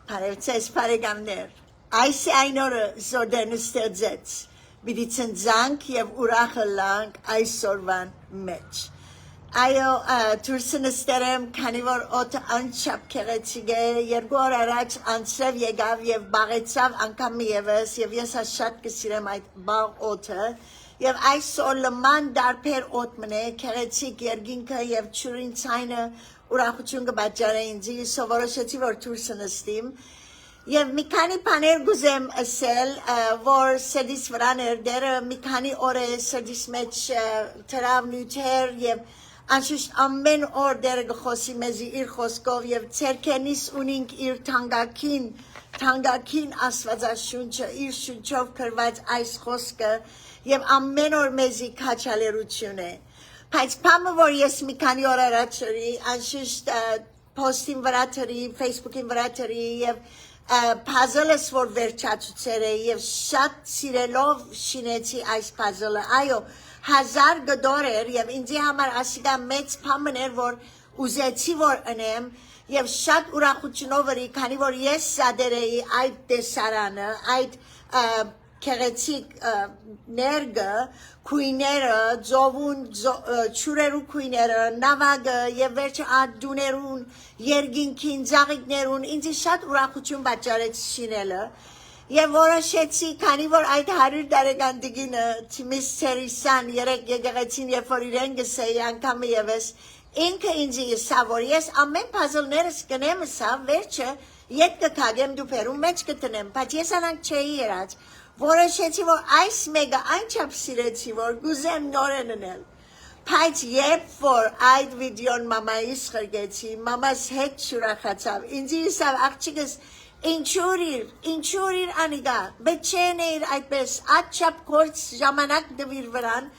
Parevces paregamner. Այս այն օրը Զորդենը ստեղծեց, պիտի ցնցանք եւ ուրախ լանք այսօրվան մեջ։ Այո, դուրս նստերեմ, քանի որ օդը անչափ քեղեցիկ է, երկու օր առաջ անցրև եկավ եւ բաղեցավ անգամ եւս եւ ես շատ կսիրեմ այդ բաղ օդը եւ այսօր լման դարբեր օդ մնե, քեղեցիկ երկինքը եւ ճուրին ցայնը ուրախություն կբաճարե ինձ, սովորեցի որ դուրս նստեմ Եվ մի քանի բաներ գուզեմ ասել, որ սրդիս վրան էր դերը մի քանի օր է սրդիս մեջ տրավ նյութեր եւ անշուշտ ամեն օր դերը գխոսի մեզի իր խոսքով եւ ցերքենիս ունինք իր թանկագին աստվածաշունչը իր շունչով գրված այս խոսքը եւ ամեն օր մեզի քաչալերություն է բայց բամը որ ես մի քանի օր առաջ անշուշտ post-ին վրա թրի Facebook-ին վրա թրի եւ puzzle-ս որ վերջացուցեր է եւ շատ սիրելով շինեցի այս puzzle-ը այո 1000 գդոր էր եւ ինձի համար ասիգա մեծ բան էր որ ուզեցի որ անեմ եւ շատ ուրախությունով էի քանի որ ես սադեր էի այդ տեսարանը այդ քեղեցիկ ներգը քույները ձովուն ճուրերու քույները նավագը եւ վերջը ադուներուն երգինքին ծաղիկներուն ինձ շատ ուրախություն պատճառեց շինելը եւ որոշեցի քանի որ այդ 100 տարեկան դիգինը Թիմիս Ցերիսան երեք եկեղեցին երբ որ իրեն գսեի անգամ եւս ինքը ինձ ասա որ ես ամեն puzzle-ներս կնեմ սա վերջը ետ կքագեմ դուպերում մեջ կտնեմ բայց ես անանք չէի երած որոշեցի որ այս մեկը այնչափ սիրեցի որ գուզեմ նորեն անել բայց երբ որ այդ վիդեոն մամայիս խրգեցի մամաս հետ շուրախացավ ինձ իսավ աղջիկս ինչու իր անիգա բեչեն էր այդպես աչափ կորց ժամանակ դվիր վրան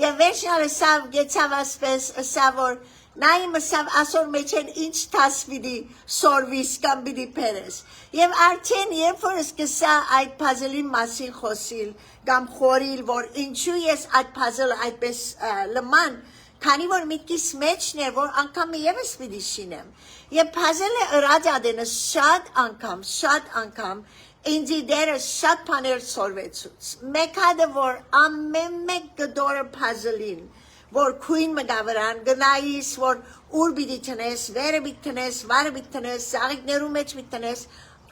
եւ վերջնալ ասավ գեցավ ասպես ասավ որ Նայմ ասավ ասոր մեջ են ինչ տասվիդի սորվիս կամ բիդի պերես Եվ արդեն երբ որ սկսա այդ puzzle-ի մասին խոսիլ կամ խորիլ որ ինչու ես այդ puzzle-ը այդպես լման քանի որ միտքիս մեջն էր որ անգամ եւս պիտի շինեմ Եվ puzzle-ը ըրաջադենը շատ անգամ ինձի դերը շատ բաներ սորվեցուց մեկ հատը որ ամեն մեկ գդորը puzzle-ին որ քույն մգավրան գնայիս որ ուր բիդի տնես վերը բիդ տնես վարը բիդ տնես սաղիկներու մեջ բիդ տնես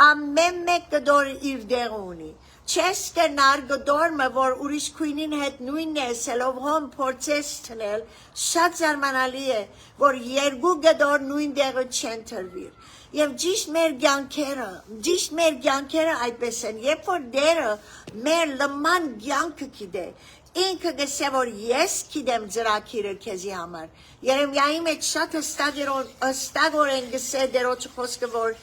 ամեն մեկ գդոր իր դեղ ունի չես կնար գդորը որ ուրիշ քույնին հետ նույնն է սելով հոմ փորձես տնել շատ զարմանալի է որ երկու գդոր նույն դեղը չեն տրվիր Եվ ճիշտ մեր կյանքերը այդպես են երբ որ դերը մեր լման կյանքը գիտե Ինքը գսե որ ես գիտեմ ծրագիրը քեզի համար Երեմիայի մեջ շատ հստակորեն գսե դերոջ խոսքը որ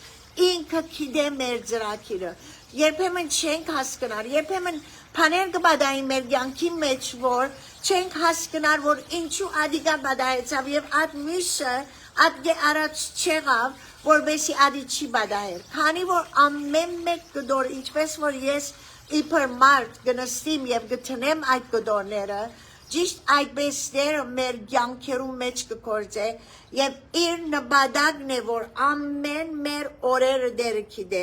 ինքը գիտե մեր ծրագիրը երբեմն չենք հասկնար երբեմն բաներ կբադային մեր կյանքի մեջ որ չենք հասկնար որ ինչու ադիգա բադայեցավ եւ այդ մյուսը ադգե առաջ չեղավ որբեսի ադի չի բադայել քանի որ ամեն մեկ գդոր ինչպես որ ես իբր մարդ գնստիմ եւ գտնեմ այդ գդորները ճիշտ այդպես դերը մեր կյանքերում մեջ կկործե եւ իր նպատակն է որ ամեն մեր օրերը դերը գիտե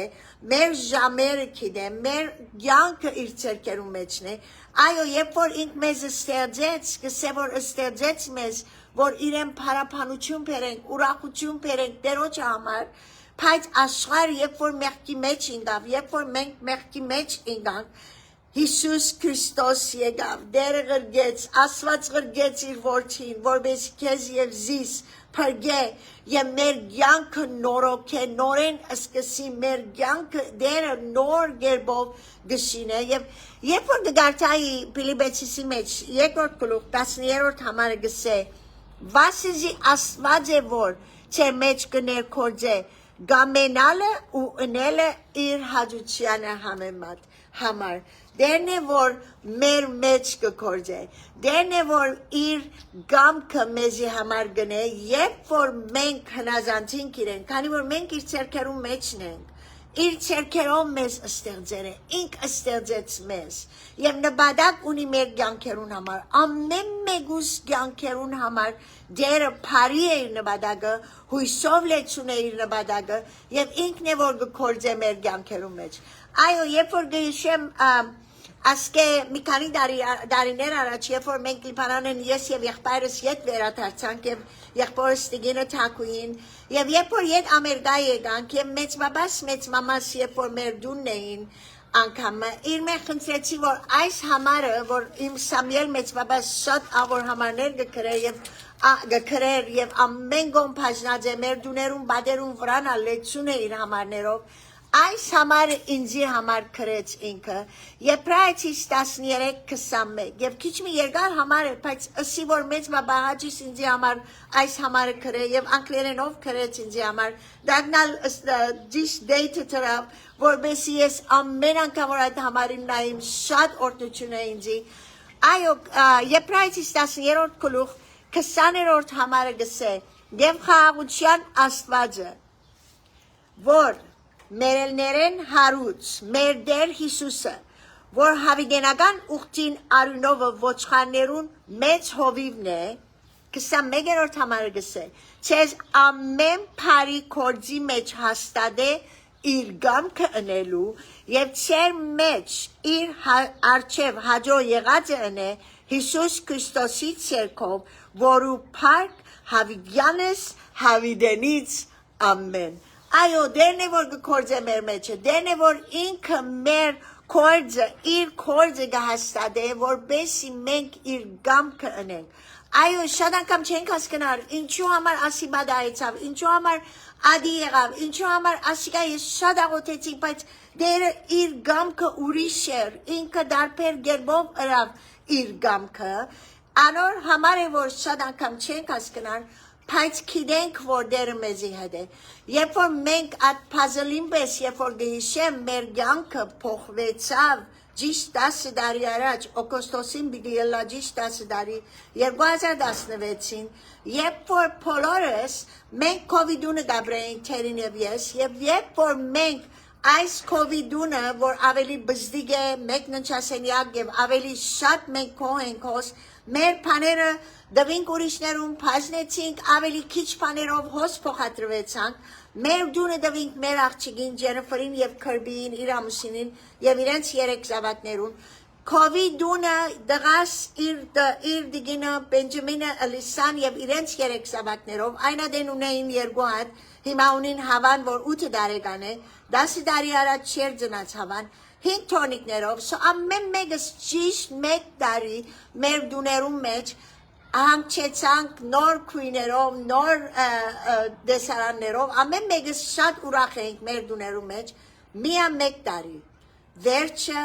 մեր ժամերը գիտե մեր կյանքը իր ցերկերում մեջն է այո երբ որ ինք մեզ ստեղծեց կսե որ ստեղծեց մեզ որ իրեն փարապանություն բերենք ուրախություն բերենք դերոջ համար Բայց աշխարհ երբ որ մեղքի մեջ ինգավ, երբ որ մենք մեղքի մեջ ինգանք, Հիսուս Քրիստոս եկավ, դերը գրգեց, Աստված գրգեց իր որդին, որպես քեզ եւ զիս փրկե եւ մեր կյանքը նորոգե, նորեն սկսի մեր կյանքը դերը նոր գերբով գշինե եւ երբ որ գարտայի Փիլիպեցիսի մեջ երկրորդ գլուխ 10-րդ համարը գսե, Վասիզի Աստված է որ չեր մեջ կներկործե Գամենալը ու ընելը իր հաջությանը համար դերն է որ մեր մեջ կկործե դերն է որ իր գամքը մեզի համար գնե երբ որ մենք հնազանդենք իրեն քանի որ մենք իր ցերկերում մեջն ենք իր ցերքերով մեզ ստեղծել է, ինք ստեղծեց մեզ, եւ նպատակ ունի մեր կյանքերուն համար, ամեն մեկուս կյանքերուն համար դերը բարի է իր նպատակը, հույսով լեցուն է իր նպատակը, եւ ինքն է որ գործե մեր կյանքերուն մեջ։ Այո, երբ որ գիշեմ ասկե մի քանի դարիներ առաջ, երբ որ մենք Լիբանանեն ես եւ եղբայրս ետ վերադարձանք եւ եղբորս Տիգինը Թակուին եւ երբ որ ետ Ամերիկա եկանք եւ մեծ բաբաս մեծ մամաս երբ որ մեր դունն էին անգամ իր մեղ խնդրեցի որ այս համարը որ իմ Սամուել մեծ բաբաս շատ ավոր համարներ գկրեր եւ ամեն գոմ բաժնած է մեր դուներուն բادرուն վրան ալեցուն է իր համարներով Այս համարը ինձի համար կրեց ինքը, Եբրայեցիս 13:21, եւ քիչ մի երկար համար է, բայց ըսի որ մեծ բաբահաճիս ինձի համար այս համարը կրե եւ անգլերենով կրեց ինձի համար, դառնալ ճիշտ դեյթը դրավ, որովհետեւ ես ամեն անգամ որ այդ համարին նայում շատ օրհնություն է ինձի, այո, Եբրայեցիս 10-րդ գլուխ 20-րդ համարը գսե, եւ խաղաղության Աստվածը, որ Մերելներեն հարուց, մեր դեր Հիսուսը, որ հավիդենական ուղտին արյունովը ոչխարներուն մեծ հովիվն է, 21-րդ համարը գսե, չեզ ամեն բարի գործի մեջ հաստատե իր գամքը ընելու եւ ծեր մեջ իր արչեւ հաջո եղած է ընե Հիսուս Քրիստոսի ցերկով, որու փառք հավիդյանես հավիդենից ամեն Այո, դերն է որ գործը մեր մեջ է, դերն է որ ինքը մեր գործը, իր գործը գահստադե, որբեսի մենք իր գամքը ընենք։ Այո, շատ անգամ չենք հասկնար, ինչու համար ասիբադա այցավ, ինչու համար ադի եղավ, ինչու համար ասիկա ես շատ աղոթեցի, բայց դերը իր գամքը ուրիշ էր, ինքը դարբեր գերբով ըրավ իր գամքը, անոր համար է որ շատ անգամ չենք հասկնար, Բայց գիտենք որ դերը մեզի հետ է երբ որ մենք այդ puzzle-ին պես երբ որ գիշեմ մեր կյանքը փոխվեցավ ճիշտ 10 տարի առաջ օգոստոսին պիտի ելա ճիշտ 10 տարի 2016-ին երբ որ բոլորս մենք COVID-ը գաբրեինք Թերին եւ ես եւ երբ որ մենք այս COVID-ը որ ավելի բզդիգ է մեկննչասենյակ եւ ավելի շատ մենք կողենք հոս մեր բաները դվինք ուրիշներուն բաժնեցինք ավելի քիչ բաներով հոս փոխադրվեցանք մեր դունը դվինք մեր աղջիկին Ջենիֆերին եւ Քրբիին իր ամուսինին եւ իրենց երեք զավակներուն COVID-ը դղաս իր դիգինը Բենջամինը Ալիսան եւ իրենց երեք զավակներով այնադեն ունեին երկու հատ հիմա ունին հավան որ 8 տարեկան է 10 տարի առաջ չեր ծնած հավան 5 թոնիկներով ամեն մեկս ճիշտ 1 տարի մեր դուներում մեջ Հանգչեցանք նոր քույներով, նոր դեսարաններով, ամեն մեկս շատ ուրախ էինք մեր դուներում մեջ, միա 1 տարի, վերջը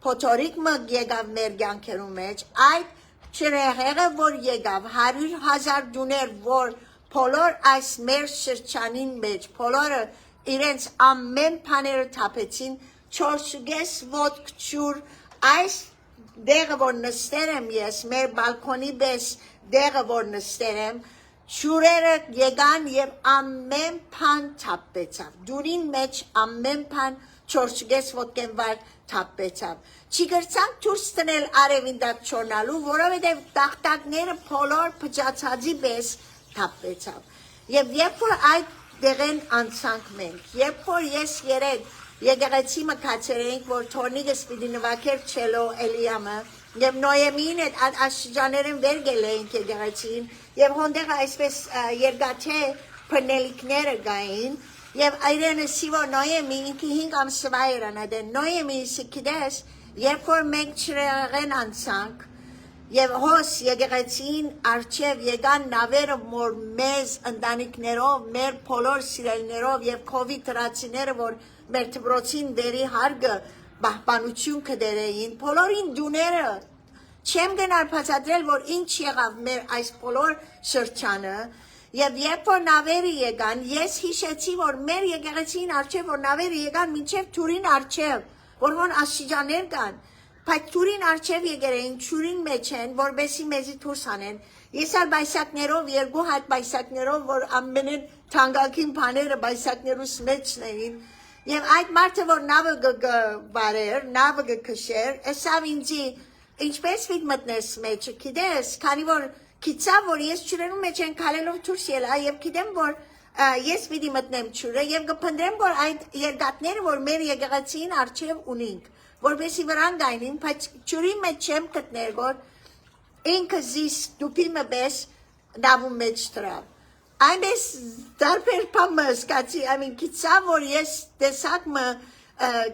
փոթորիկ մը եկավ մեր կյանքերում մեջ, այդ չրեղեղը որ եկավ, 100,000 դուներ, որ բոլոր այս մեր շրջանին մեջ, բոլորը իրենց ամեն բաները թափեցին, 4.5 ոտք ջուր, այս դեղը որ նստեր եմ ես, մեր բալկոնի պես դեղը որ նստեր եմ, ջուրերը եկան եւ ամեն բան թափեցավ, դուրին մեջ ամեն բան 4.5 ոտքեն վար թափեցավ, չգրցանք դուրս տնել արևին դատ չորնալու, որովհետեւ տախտակները բոլոր փճացածի պես թափեցավ եւ երբ որ այդ դեղեն անցանք մենք, երբ որ ես երեք Եկեղեցի մկացեր էինք, որ թորնիկս պիտի նվակեր չելո Էլիամը, և նոյեմին այդ աշջաներն վերգել էինք եկեղեցին, և հոնդեղ այսպես երգաթե պրնելիքները գային, և այրենը սիվոր նոյեմի ինքի 5 ամսվա երանադեն, նոյեմի սիքիդես, երբ որ մենք չրեղեն անցանք, Եվ հոս եկեղեցին արջև եկան նավերը որ մեզ ընտանիքներով, մեր բոլոր սիրելիներով եւ COVID տրացիները որ մեր դպրոցին դերի հարգը պահպանություն կդերեին, բոլորին դուները չեմ գնալ բացատրել որ ինչ եղավ մեր այս բոլոր շրջանը եւ երբ որ նավերը եկան, ես հիշեցի որ մեր եկեղեցին արջև որ նավերը եկան մինչեւ Թուրին արջև, որ հոն աշիջաներ կան Բայց թուրին արջև եկեր էին, չուրին մեջ են, որբեսի մեզի թուրս անեն, ես ալ բայսակներով, երկու հատ բայսակներով, որ ամենեն թանգակին բաները բայսակներուս մեջն էին, Եվ այդ մարդը, որ նավը բարեր, նավը կշեր, ասավ ինձի, ինչպես պիտի մտնես մեջը, գիտես, քանի որ գիտավ, որ ես ջուրերու մեջ են քալելով դուրս ելա, եւ գիտեմ, որ ես պիտի մտնեմ ջուրը, եւ կփնտրեմ, որ այդ երկաթները, որ մեր եկեղեցին արչեւ ունենք, որովհետեւ վրան գայնին, բայց ջուրի մեջ չեմ գտներ, որ ինքը զիս դուպի մբես նավու մեջ դրավ։ Այնպես դարբեր բամը սկացի, ամին գիտավ, որ ես տեսակ մը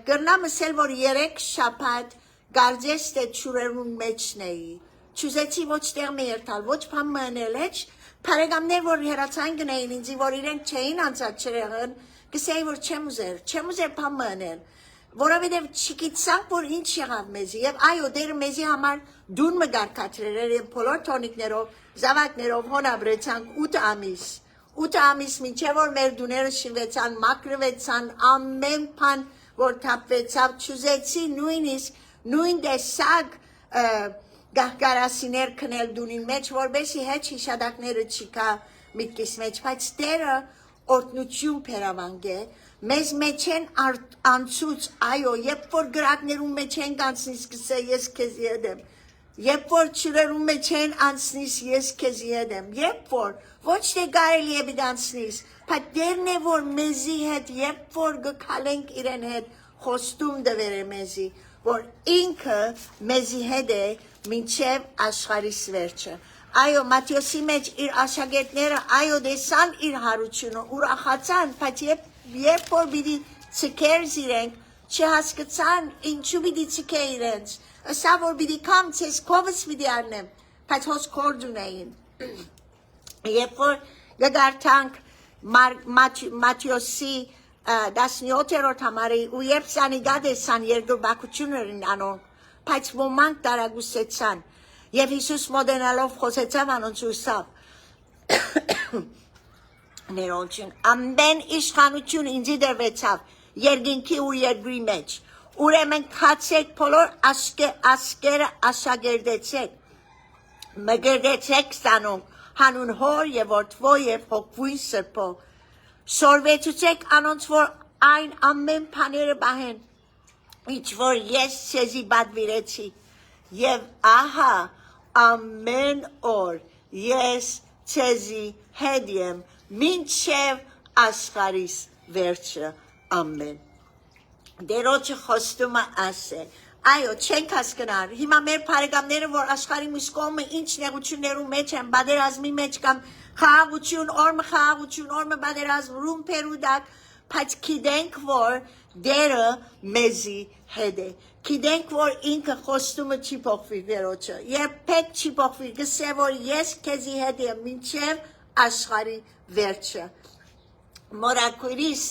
գրնամ ասել, որ 3 շաբաթ գարձես թե ջուրերուն մեջն էի։ Չուզեցի ոչ տեղ մի երթալ, ոչ բամը անել էջ, բարեկամներ, որ հեռացան գնային ինձ, որ իրենք չէին անցած չրեղն, կսեի, որ չեմ ուզեր բամը անել, որովհետև չգիտանք, որ ինչ եղավ մեզի, եւ այո, դերը մեզի համար դուն մը գարկացրել էր, եւ բոլոր տոնիկներով, զավակներով հոնաբրեցանք 8 ամիս մինչև որ մեր դուները շինվեցան, մաքրվեցան, ամեն բան, որ թափվեցավ, չուզեցի նույնիսկ նույն տեսակ գահգարասիներ քնել դունին մեջ, որբեսի հետ հիշադակները չկա միտքիս մեջ, բայց Տերը օրտնություն փերավանգե, մեզ մեջ են անցուց, այո, երբ որ գրակներում մեջ են անցնի սկսե, ես քեզ յետեմ, երբ որ ջուրերում մեջ են անցնիս, ես քեզ յետեմ, երբ որ ոչ թե կարելի է պիտի անցնիս, բայց Տերն է, որ մեզի հետ, երբ որ գքալենք իրեն հետ, խոստում դվեր է մեզի, որ ինքը մեզի հետ է մինչև աշխարհի վերջը։ Այո, Մատթեոսի մեջ իր աշակերտները այո դեսան իր հարությունը, ուրախացան, բայց երբ որ պիտի ցկեր իրենք, չհասկացան ինչու պիտի ցկե իրենց։ Ասա որ պիտի կամ ցես կովս պիտի առնեմ, բայց հոս կորդ ունեին։ Երբ որ գարտանք Մատթեոսի 17-րդ համարի ու երբ սանիգա դեսան երկրպագություններին անոնք, բայց ոմանք տարագուսեցան եւ Հիսուս մոդենալով խոսեցավ անոնց ուսավ ներոնչին ամեն իշխանություն ինձի դրվեցավ երկինքի ու երկրի մեջ ուրեմն քացեք բոլոր ասկերը աշակերտեցեք մգրդեցեք սանոնք հանուն հոր եւ որդվո եւ հոգվույն սրբո սորվեցուցեք անոնց որ այն ամեն բաները բահեն ինչ որ ես ցեզի բադվիրեցի եւ ահա ամեն օր ես ցեզի հետ եմ մինչև աշխարհիս վերջը ամեն դերոջը խոստումը ասե այո չենք հասկանար հիմա մեր բարեկամները որ աշխարհի մյուս կողմը ինչ նեղություններու մեջ են բادرազմի մեջ կամ խաղաղություն օրմը բادرազմ ռումպերուդակ բայց գիտենք որ դերը մեզի հետ է գիտենք որ ինքը խոստումը չի փոխվի դերոջը երբեք չի փոխվի գսե որ ես քեզի հետ եմ մինչև աշխարհի վերջը Մորակուրիս,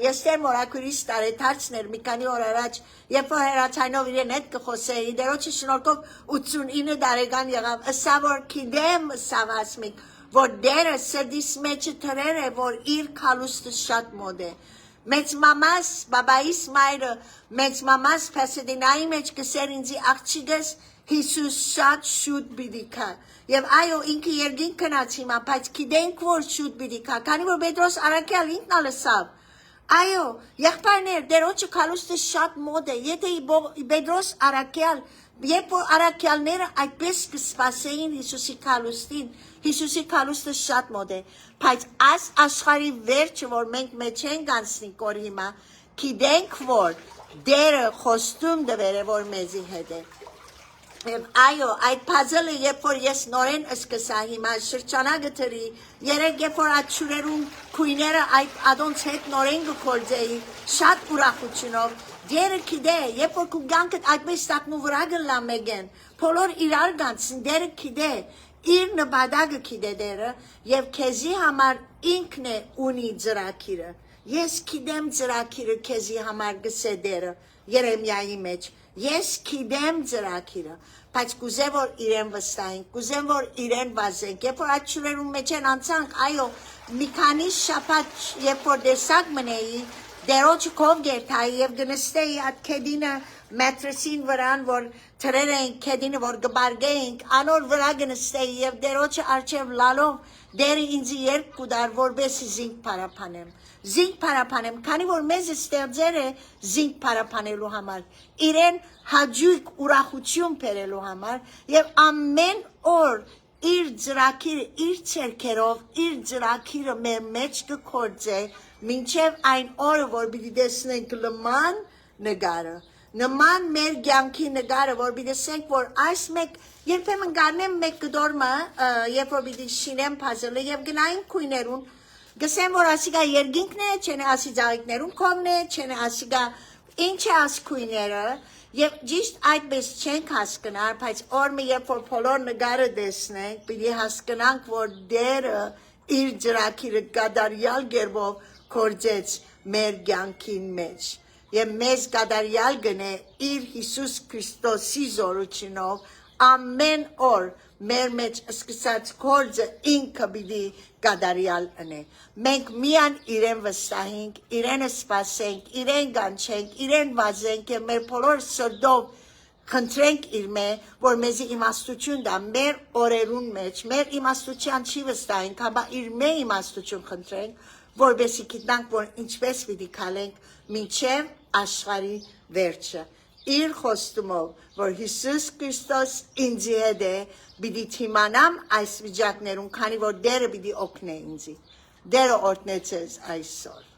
ես դեր մորակուրիս տարեթարցներ մի քանի օր առաջ, երբ որ հեռացանով իրեն հետ կխոսեի, դերոջը շնորհքով 89 տարեկան եղավ, ըսա որ գիտեմ սավասմիկ, որ դերը սրդիս մեջը թրեր է, որ իր քալուստը շատ մոդ է։ Մեծ մամաս, բաբայիս մայրը, մեծ մամաս Փասեդինայի մեջ կսեր ինձի աղջիկս Հիսուս շատ շուտ պիտի գա։ Եվ այո, ինքը երկին քնած հիմա, բայց գիտենք որ շուտ պիտի գա, քանի որ Պետրոս Արաքյալ ինքն ալսավ։ Այո, եղբայրներ, դերոջը քալուստը շատ մոդ է։ Եթե Պետրոս Արաքյալ, երբ որ Արաքյալները այդպես կսպասեին Հիսուսի քալուստին, Հիսուսի քալուստը շատ մոդ է, բայց այս աշխարհի վերջը, որ մենք մեջ ենք անցնի կոր հիմա, գիտենք որ դերը խոստում դվեր է, որ մեզի հետ է։ Այո, այդ puzzle-ը երբ որ ես նորեն սկսա հիմա շրջանակը թրի, երեք երբ որ այդ շուրերուն քույները այդ ադոնց հետ նորեն գկործեի, շատ ուրախությունով, դերը գիտե, երբ որ քու գանքդ այդպես տակնու վրա գլա մեգեն, բոլոր իրար գանցին, դերը գիտե, իր նպատակը գիտե դերը, եւ քեզի համար ինքն է ունի ծրագիրը, ես գիտեմ ծրագիրը քեզի համար գսե դերը, Երեմիայի մեջ, ես գիտեմ ծրագիրը, բայց կուզեմ որ իրեն վստահենք, կուզեմ որ իրեն վազենք, երբ որ այդ շուրերում մեջ են անցանք, այո, մի քանի շաբաթ երբ որ դեսակ մնեի, դերոջը կով գերթայի եւ գնստեի այդ քեդինը մետրեսին վրան, որ թրեր ենք, կեդինը, որ գբարգեինք, անոր վրա գնստեի և դերոչը արջև լալով դերը ինձի երկ կուդար, որբեսի զինք պարապանեմ։ Զինք պարապանեմ, քանի որ մեզ ստեղծեր է զինք պարապանելու համար, իրեն հաջույք ուրախություն բերելու համար և ամեն օր իր ծրագիրը, իր ցերքերով, իր ծրագիրը մեր մեջ կգործե, մինչև այն օրը, որ պիտի տեսնենք նման նկարը, նման մեր կյանքի նկարը, որ պիտի տեսնենք, որ այս մեկ երբեմն գարնեմ մեկ կդորմը, երբ որ պիտի շինեմ փազլը և գնային քույներուն, գսեմ, որ ասիկա երգինքն է, չեն ասի ձաղիկներուն կողմն է, չեն ասիկա ինչ է ասկույները, և ճիշտ այդպես չենք հասկնար, բայց օրմը երբ որ բոլոր նկարը տեսնենք, պիտի հասկնանք, որ դերը իր ծրագիրը կատարյալ կերպով գործեց մեր կյանքին մեջ, և մեզ կատարյալ գնե իր Հիսուս Քրիստոսի զորությունով ամեն օր մեր մեջ սկսած գործը ինքը պիտի կատարյալ ընե։ Մենք միան իրեն վստահենք, իրեն սպասենք, իրեն կանչենք, իրեն վազենք և մեր բոլոր սրտով խնդրենք իր մե, որ մեզի իմաստություն դա մեր օրերուն մեջ, մեր իմաստության չի վստահենք, հապա իր մե իմաստություն խնդրենք, որբեսի գիտնանք, որ ինչպես պիտի քալենք մինչև աշխարհի վերջը։ Իր խոստումով, որ Հիսուս Քրիստոս ինձի հետ է, պիտի թիմանամ այս վիճակներուն, քանի որ դերը պիտի օգնե ինձի։ Դերը օրհնեցես այսօր։